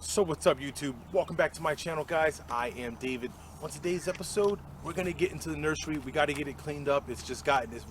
So what's up, YouTube? Welcome back to my channel, guys. I am David. On today's episode, we're gonna get into the nursery. We got to get it cleaned up. It's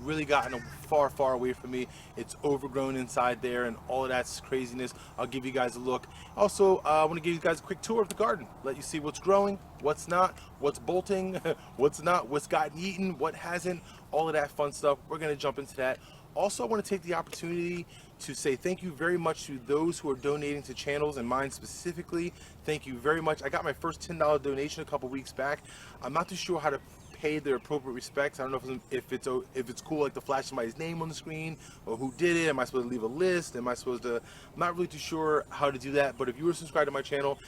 really gotten far away from me. It's overgrown inside there and all of that's craziness. I'll give you guys a look. Also, I want to give you guys a quick tour of the garden. Let you see what's growing, what's not, what's bolting, what's not, what's gotten eaten, what hasn't, all of that fun stuff. We're gonna jump into that. Also, I want to take the opportunity to say thank you very much to those who are donating to channels, and mine specifically. Thank you very much. I got my first $10 donation a couple weeks back. I'm not too sure how to pay their appropriate respects. I don't know if it's cool, like to flash somebody's name on the screen or who did it. Am I supposed to leave a list? Am I supposed to? I'm not really too sure how to do that. But if you were subscribed to my channel,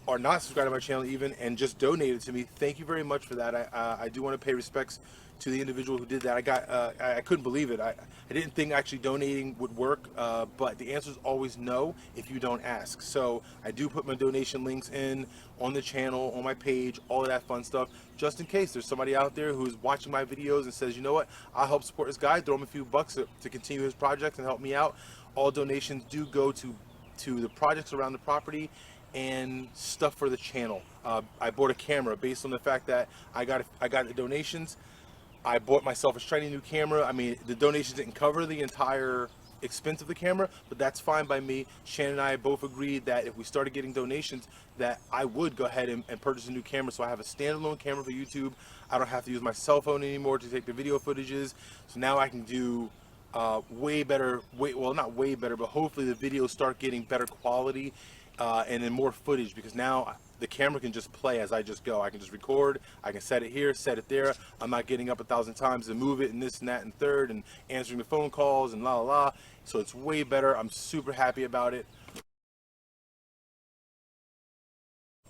or not subscribed to my channel even, and just donated to me, thank you very much for that. I do want to pay respects to the individual who did that. I couldn't believe it. I didn't think actually donating would work, but the answer is always no if you don't ask. So I do put my donation links in on the channel, on my page, all of that fun stuff, just in case there's somebody out there who's watching my videos and says, you know what, I'll help support this guy, throw him a few bucks to continue his projects and help me out. All donations do go to the projects around the property and stuff for the channel. I bought a camera based on the fact that I got the donations. I bought myself a shiny new camera. I mean, the donations didn't cover the entire expense of the camera, but that's fine by me. Shannon and I both agreed that if we started getting donations, that I would go ahead and purchase a new camera, so I have a standalone camera for YouTube. I don't have to use my cell phone anymore to take the video footages. So now I can do way better, well, not way better, but hopefully the videos start getting better quality and then more footage, because now the camera can just play as I just go. I can just record, I can set it here, set it there. I'm not getting up 1,000 times to move it and this and that and third and answering the phone calls and la la la. So it's way better. I'm super happy about it.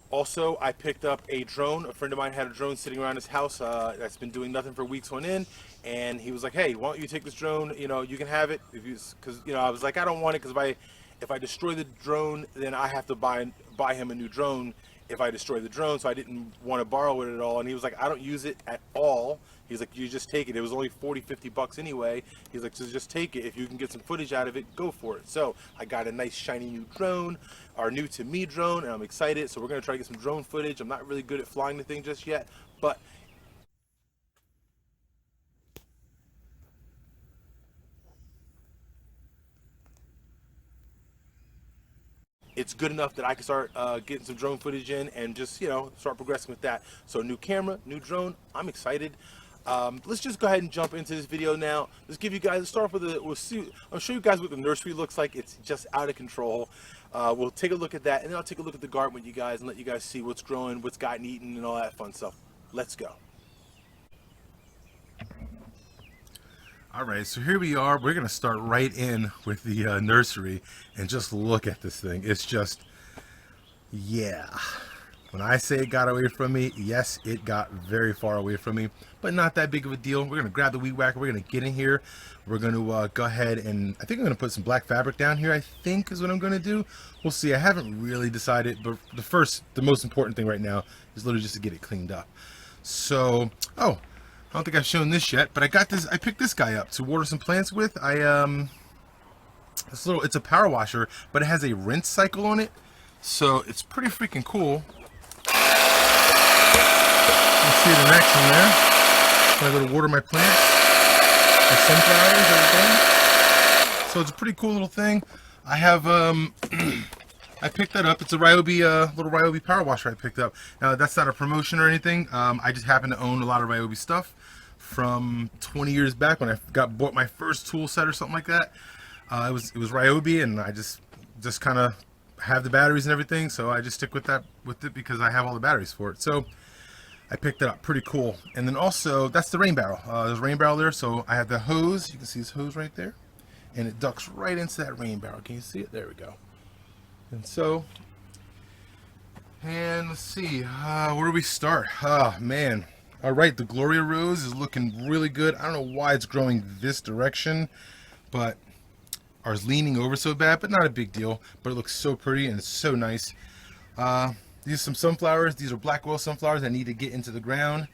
Also, I picked up a drone. A friend of mine had a drone sitting around his house that's been doing nothing for weeks on end, and he was like, hey, why don't you take this drone, you know, you can have it, because, you know, I was like, I don't want it, because if I destroy the drone, then I have to buy him a new drone if I destroy the drone. So I didn't want to borrow it at all. And he was like, I don't use it at all. He's like, you just take it. It was only 40-50 bucks anyway. He's like, so just take it. If you can get some footage out of it, go for it. So I got a nice shiny new drone, our new to me drone, and I'm excited. So we're going to try to get some drone footage. I'm not really good at flying the thing just yet, but it's good enough that I can start getting some drone footage in and just, you know, start progressing with that. So new camera, new drone, I'm excited. Let's just go ahead and jump into this video now. Let's give you guys, let's start off with I'll show you guys what the nursery looks like. It's just out of control. We'll take a look at that, and then I'll take a look at the garden with you guys and let you guys see what's growing, what's gotten eaten, and all that fun stuff. Let's go. All right, so here we are. We're gonna start right in with the nursery and just look at this thing. It's just, yeah. When I say it got away from me, yes, it got very far away from me, but not that big of a deal. We're gonna grab the weed whacker. We're gonna get in here. We're gonna go ahead and I think I'm gonna put some black fabric down here, I think is what I'm gonna do. We'll see. I haven't really decided, but the most important thing right now is literally just to get it cleaned up. So, oh, I don't think I've shown this yet, but I picked this guy up to water some plants with. It's a power washer, but it has a rinse cycle on it, so it's pretty freaking cool. You see it in action there. When I go to water my plants, my sunflowers, everything. So it's a pretty cool little thing. I have I picked that up. It's a Ryobi, little Ryobi power washer I picked up. Now, that's not a promotion or anything. I just happen to own a lot of Ryobi stuff from 20 years back when I bought my first tool set or something like that. It was Ryobi, and I just kind of have the batteries and everything, so I just stick with it because I have all the batteries for it. So I picked it up. Pretty cool. And then also, that's the rain barrel. There's a rain barrel there, so I have the hose. You can see this hose right there, and it ducks right into that rain barrel. Can you see it? There we go. And so, and let's see, where do we start? Oh, man. All right, the Gloria Rose is looking really good. I don't know why it's growing this direction, but ours leaning over so bad, but not a big deal. But it looks so pretty and it's so nice. These are some sunflowers. These are black oil sunflowers that need to get into the ground.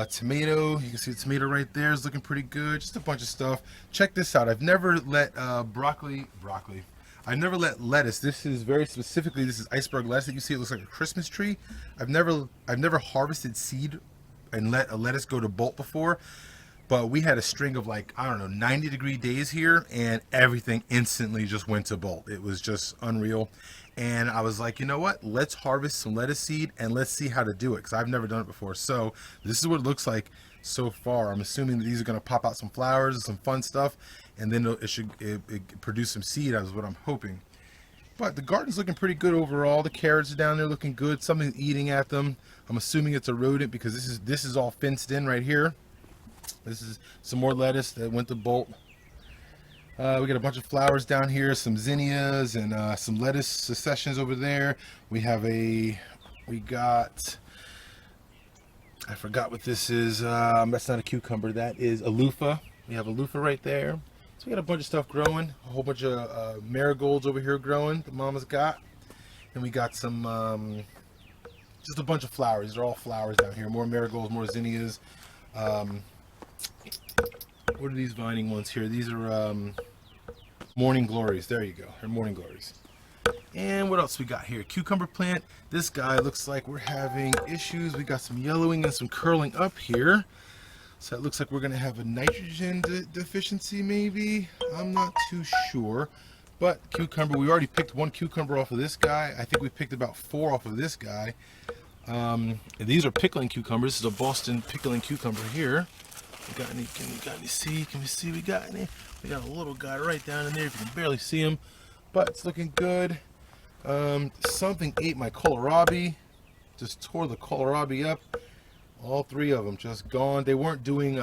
Tomato, you can see the tomato right there is looking pretty good. Just a bunch of stuff. Check this out. I've never let broccoli. I never let lettuce. This is very specifically, this is iceberg lettuce that you see. It looks like a Christmas tree. I've never harvested seed and let a lettuce go to bolt before. But we had a string of like, I don't know, 90-degree days here, and everything instantly just went to bolt. It was just unreal. And I was like, you know what? Let's harvest some lettuce seed and let's see how to do it, because I've never done it before. So this is what it looks like so far. I'm assuming that these are going to pop out some flowers and some fun stuff, and then it should produce some seed. That's what I'm hoping. But the garden's looking pretty good overall. The carrots are down there looking good. Something's eating at them. I'm assuming it's a rodent, because this is all fenced in right here. This is some more lettuce that went to bolt. We got a bunch of flowers down here, some zinnias and some lettuce successions over there. We got, I forgot what this is. That's not a cucumber, that is a loofah. We have a loofah right there. So we got a bunch of stuff growing. A whole bunch of marigolds over here growing that Mama's got. And we got some, just a bunch of flowers. These are all flowers down here. More marigolds, more zinnias. What are these vining ones here? These are morning glories. There you go. They're morning glories. And what else we got here? Cucumber plant. This guy looks like we're having issues. We got some yellowing and some curling up here. So it looks like we're going to have a nitrogen deficiency maybe. I'm not too sure. But cucumber, we already picked one cucumber off of this guy. I think we picked about 4 off of this guy. These are pickling cucumbers. This is a Boston pickling cucumber here. We got any? Can we see? We got any? We got a little guy right down in there. If you can barely see him, but it's looking good. Something ate my kohlrabi. Just tore the kohlrabi up. All 3 of them just gone. They weren't doing.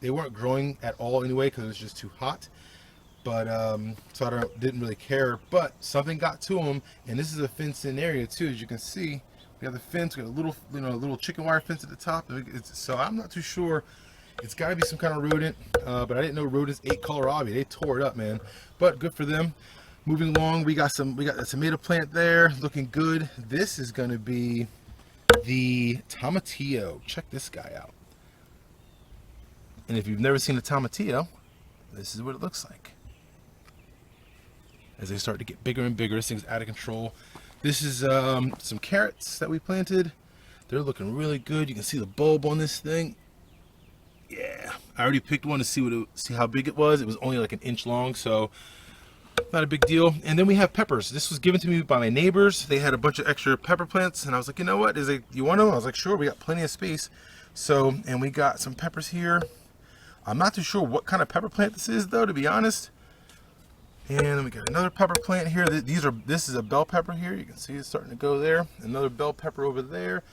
They weren't growing at all anyway because it was just too hot. But so I didn't really care. But something got to them, and this is a fenced-in area too, as you can see. We got the fence. We got a little, little chicken wire fence at the top. So I'm not too sure. It's got to be some kind of rodent, but I didn't know rodents ate kohlrabi. They tore it up, man. But good for them. Moving along, we got a tomato plant there, looking good. This is going to be the tomatillo. Check this guy out. And if you've never seen a tomatillo, this is what it looks like. As they start to get bigger and bigger, this thing's out of control. This is some carrots that we planted. They're looking really good. You can see the bulb on this thing. Yeah, I already picked one to see how big it was. It was only like 1 inch long, so not a big deal. And then we have peppers. This was given to me by my neighbors. They had a bunch of extra pepper plants, and I was like, you know what? You want them? I was like, sure. We got plenty of space. So, and we got some peppers here. I'm not too sure what kind of pepper plant this is, though, to be honest. And then we got another pepper plant here. This is a bell pepper here. You can see it's starting to go there. Another bell pepper over there.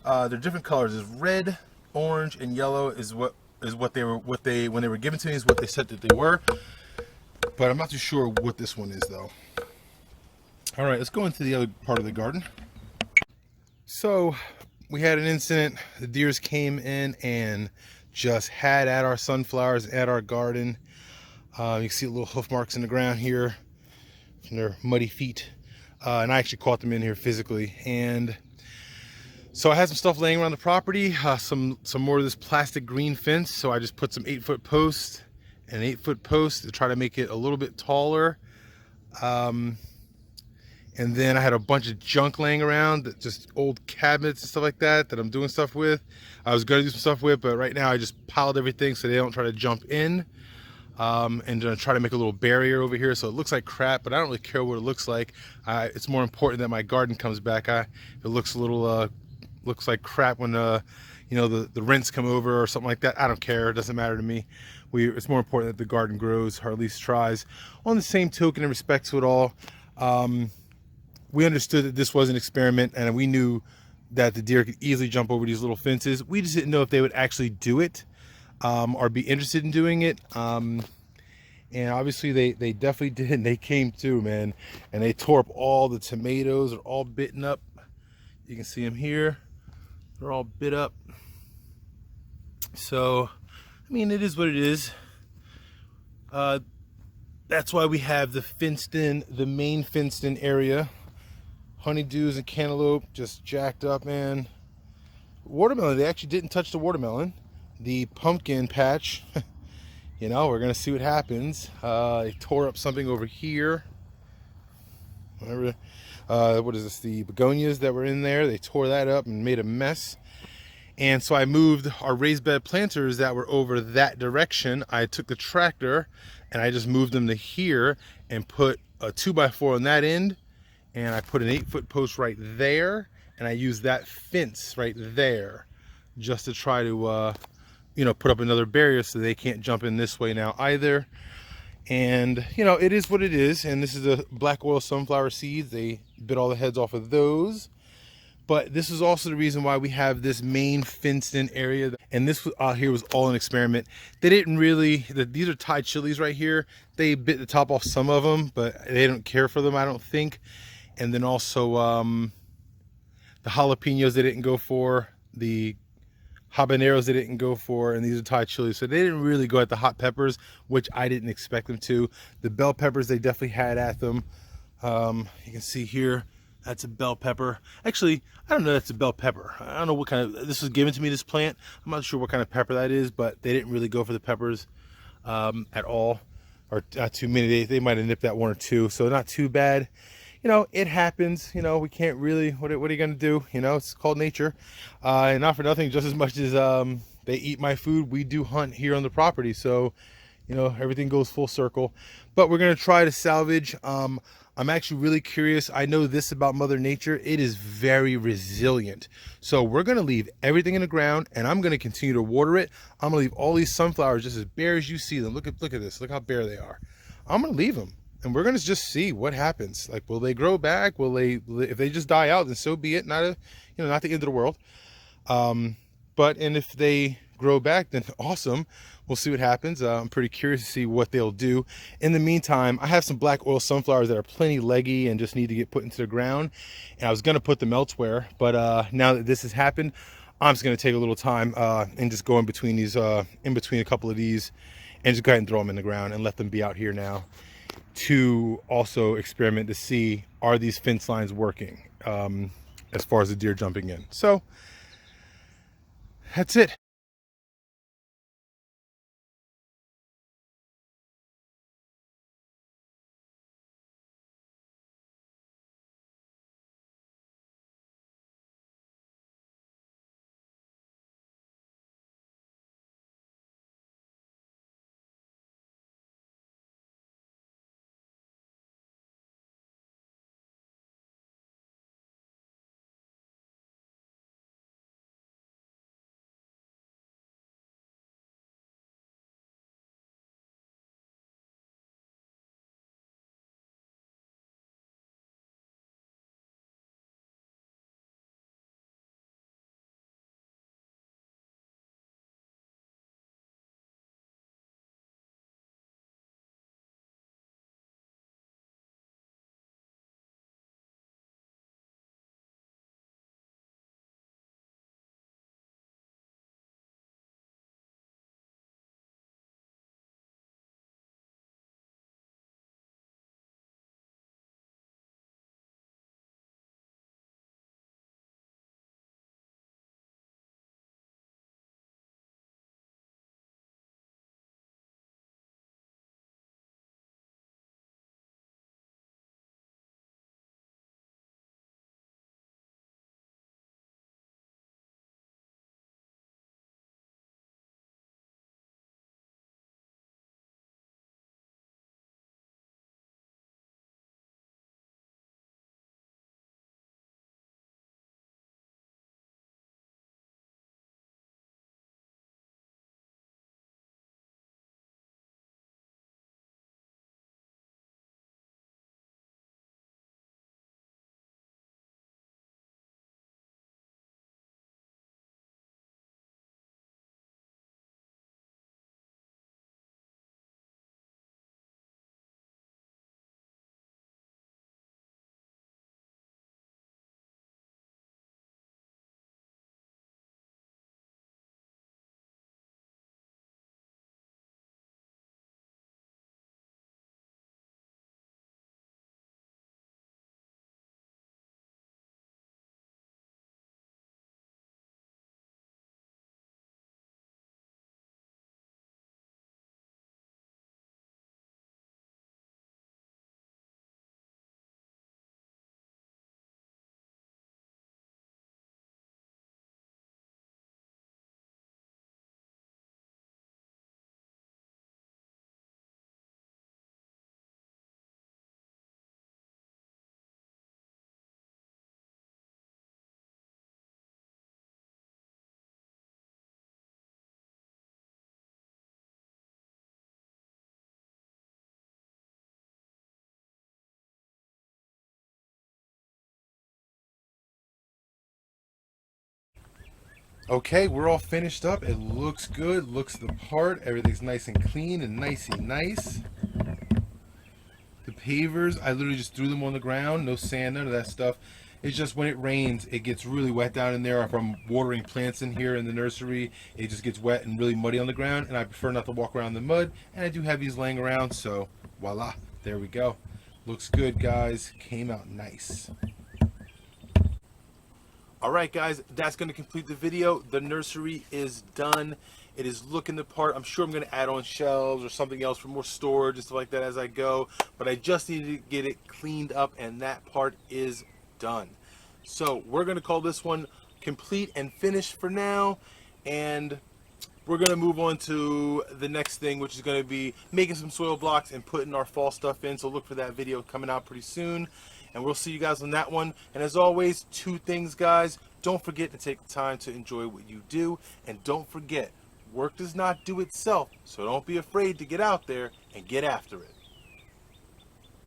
They're different colors. There's red, orange, and yellow is what they when they were given to me is what they said that they were. But I'm not too sure what this one is though. All right, let's go into the other part of the garden. So we had an incident. The deers came in and just had at our sunflowers, at our garden. You can see little hoof marks in the ground here from their muddy feet. And I actually caught them in here physically. And so I had some stuff laying around the property, some more of this plastic green fence. So I just put some 8-foot posts and an 8-foot post to try to make it a little bit taller. And then I had a bunch of junk laying around, just old cabinets and stuff like that I'm doing stuff with. I was going to do some stuff with, but right now I just piled everything so they don't try to jump in. And try to make a little barrier over here so it looks like crap, but I don't really care what it looks like. It's more important that my garden comes back. It looks a little looks like crap when the rents come over or something like that. I don't care. It doesn't matter to me. It's more important that the garden grows, or at least tries. On the same token, in respect to it all, we understood that this was an experiment, and we knew that the deer could easily jump over these little fences. We just didn't know if they would actually do it, or be interested in doing it. And obviously they definitely did, and they came too, man. And they tore up all the tomatoes. They're all bitten up. You can see them here. They're all bit up. So, I mean, it is what it is. That's why we have the main fenced-in area. Honeydews and cantaloupe just jacked up, man. Watermelon, they actually didn't touch the watermelon. The pumpkin patch, we're gonna see what happens. They tore up something over here. whatever. What is this? The begonias that were in there. They tore that up and made a mess. And so I moved our raised bed planters that were over that direction. I took the tractor and I just moved them to here and put a 2x4 on that end. And I put an 8-foot post right there. And I used that fence right there just to try to, put up another barrier so they can't jump in this way now either. And, it is what it is. And this is the black oil sunflower seeds. They bit all the heads off of those. But this is also the reason why we have this main fenced in area. And this out here was all an experiment. They didn't really, these are Thai chilies right here. They bit the top off some of them, but they don't care for them, I don't think. And then also the jalapenos they didn't go for. The habaneros they didn't go for, and these are Thai chilies. So they didn't really go at the hot peppers, which I didn't expect them to. The bell peppers they definitely had at them. You can see here, that's a bell pepper. Actually, I don't know that's a bell pepper. I don't know what kind of, this was given to me, this plant. I'm not sure what kind of pepper that is, but they didn't really go for the peppers at all, or not too many. They might have nipped that one or two, so not too bad. It happens. We can't really, what are you going to do? It's called nature. And not for nothing, just as much as they eat my food, we do hunt here on the property. So, everything goes full circle. But we're going to try to salvage. I'm actually really curious. I know this about Mother Nature. It is very resilient. So we're going to leave everything in the ground, and I'm going to continue to water it. I'm going to leave all these sunflowers just as bare as you see them. Look at this. Look how bare they are. I'm going to leave them. And we're gonna just see what happens. Like, will they grow back? If they just die out, then so be it. Not the end of the world. And if they grow back, then awesome. We'll see what happens. I'm pretty curious to see what they'll do. In the meantime, I have some black oil sunflowers that are plenty leggy and just need to get put into the ground. And I was gonna put them elsewhere, but now that this has happened, I'm just gonna take a little time and just go in between a couple of these, and just go ahead and throw them in the ground and let them be out here now, to also experiment to see, are these fence lines working as far as the deer jumping in. So that's it. Okay, we're all finished up. It looks good, looks the part. Everything's nice and clean and nicey nice. The pavers, I literally just threw them on the ground. No sand, none of that stuff. It's just when it rains, it gets really wet down in there. If I'm watering plants in here in the nursery, it just gets wet and really muddy on the ground, and I prefer not to walk around in the mud. And I do have these laying around, so voila, there we go. Looks good, guys. Came out nice. All right, guys, that's going to complete the video. The nursery is done. It is looking the part. I'm sure I'm going to add on shelves or something else for more storage and stuff like that as I go, but I just need to get it cleaned up, and that part is done. So we're going to call this one complete and finished for now, and we're going to move on to the next thing, which is going to be making some soil blocks and putting our fall stuff in. So look for that video coming out pretty soon, and we'll see you guys on that one. And as always, two things, guys. Don't forget to take the time to enjoy what you do, and don't forget, work does not do itself, so don't be afraid to get out there and get after it.